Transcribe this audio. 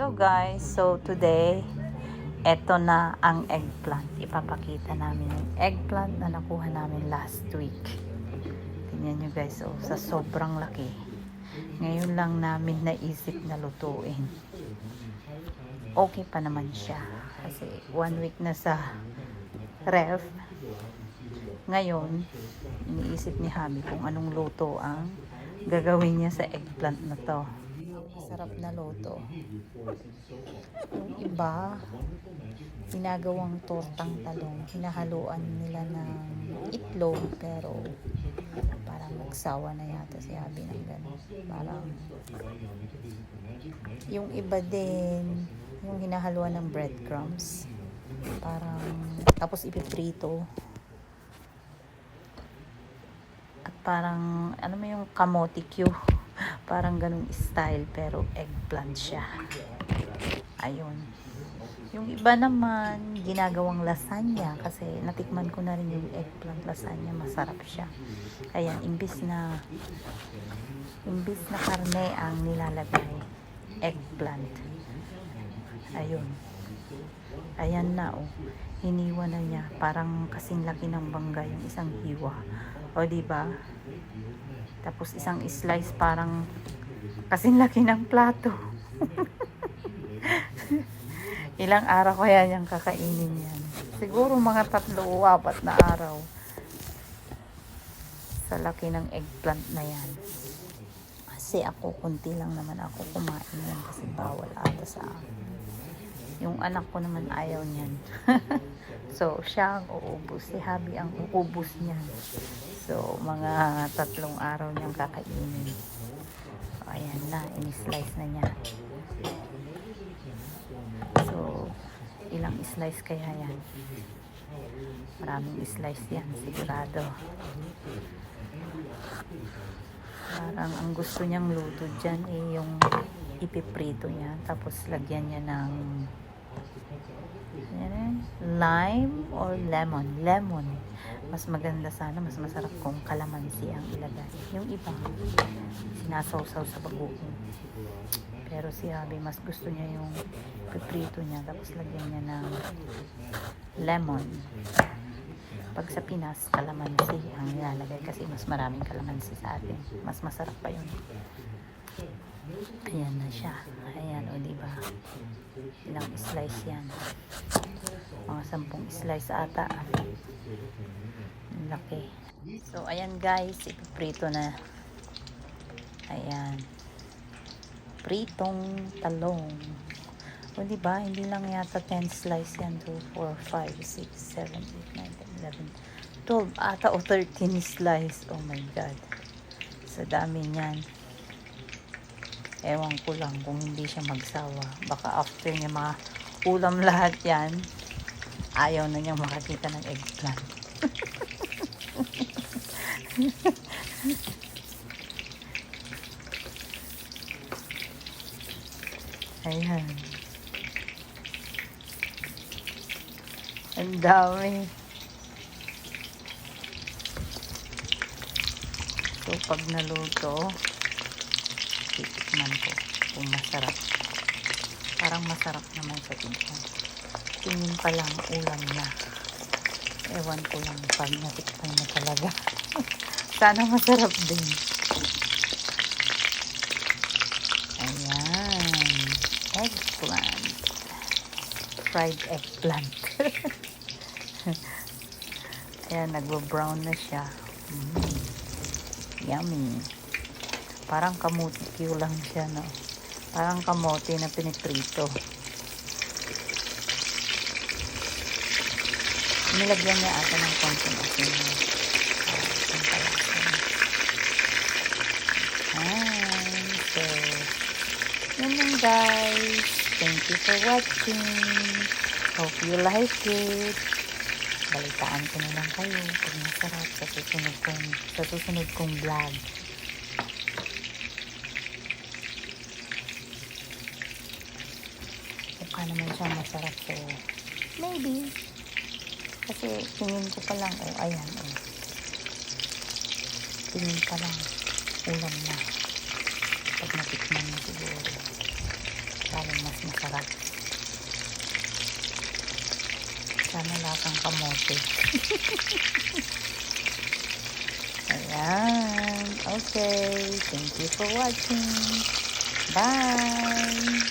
Hello guys, so today eto na ang eggplant. Ipapakita namin yung eggplant na nakuha namin last week. Tingnan nyo guys, sa sobrang laki. Ngayon lang namin naisip na lutuin. Okay pa naman siya kasi 1 week na sa ref. Ngayon iniisip ni Hami kung anong luto ang gagawin niya sa eggplant na to. Sarap na luto. Yung iba, ginagawang tortang talong. Hinahaluan nila ng itlog, pero parang nagsawa na yata si Abby ng gano'n. Parang yung iba din, yung hinahaluan ng breadcrumbs. Parang, tapos ipiprito. At parang, ano mo yung kamote Q? Parang ganung style, pero eggplant siya. Ayun. Yung iba naman, ginagawang lasagna kasi natikman ko na rin yung eggplant lasagna. Masarap siya. Ayan, imbis na karne ang nilalagay, eggplant. Ayun. Ayan na, hiniwa na niya. Parang kasing laki ng bangga yung isang hiwa. O, diba? Tapos isang slice parang kasing laki ng plato. Ilang araw kaya niyang kakainin yan? Siguro mga 3 o 4 na araw. Sa laki ng eggplant na yan. Kasi ako, kunti lang naman ako kumain yan kasi bawal ata sa akin. Yung anak ko naman ayaw niyan. So, siya ang uubos. Si Habi ang uubos niyan. So, mga 3 araw niyang kakainin. So, ayan na. In-slice na niya. So, ilang slice kaya yan? Maraming slice yan. Sigurado. Parang ang gusto niyang luto dyan yung ipiprito niya. Tapos, lagyan niya ng lime or lemon. Mas maganda sana, mas masarap kung kalamansi ang ilagay. Yung iba, sinasawsaw sa bagoong. Pero si Abby, mas gusto niya yung piprito niya, tapos lagyan niya ng lemon. Pag sa Pinas, kalamansi ang nilalagay kasi mas maraming kalamansi sa atin. Mas masarap pa yun. Ayan na siya. Ayan, diba? Ilang slice yan. Mga 10 slice ata. Laki. So, ayan guys. Ipiprito na. Ayan. Pritong talong. O, diba? Hindi lang yata 10 slice yan. 2, 4, 5, 6, 7, 8, 9, 10, 11, 12 ata o 13 slice. Oh my God. Sa dami niyan. Ewan ko lang kung hindi siya magsawa. Baka after niya ulam lahat yan, ayaw na niyang makakita ng eggplant. Ayan. Ang dami. So, pag naluto, titikman ko kung masarap. Parang masarap naman sa tingin. Tingin pa lang ulam na. Ewan ko lang pag natikman na talaga. Sana masarap din. Ayan. Eggplant. Fried eggplant. Ayan, nagbo-brown na siya. Yummy. Parang kamote Q lang siya, no? Parang kamote na piniprito. Nilagyan niya ata ng konting asin. So, yun lang guys. Thank you for watching. Hope you like it. Balitaan ko na lang kayo pag masarap sa susunod kong vlog. Mukha naman siya masarap, so maybe kasi tingin ko pa lang, ayan, tingin pa lang ulam na pag natikman na siguro. lalong mas masarap. Sana lasang kamote. Ayan. Okay. Thank you for watching. Bye!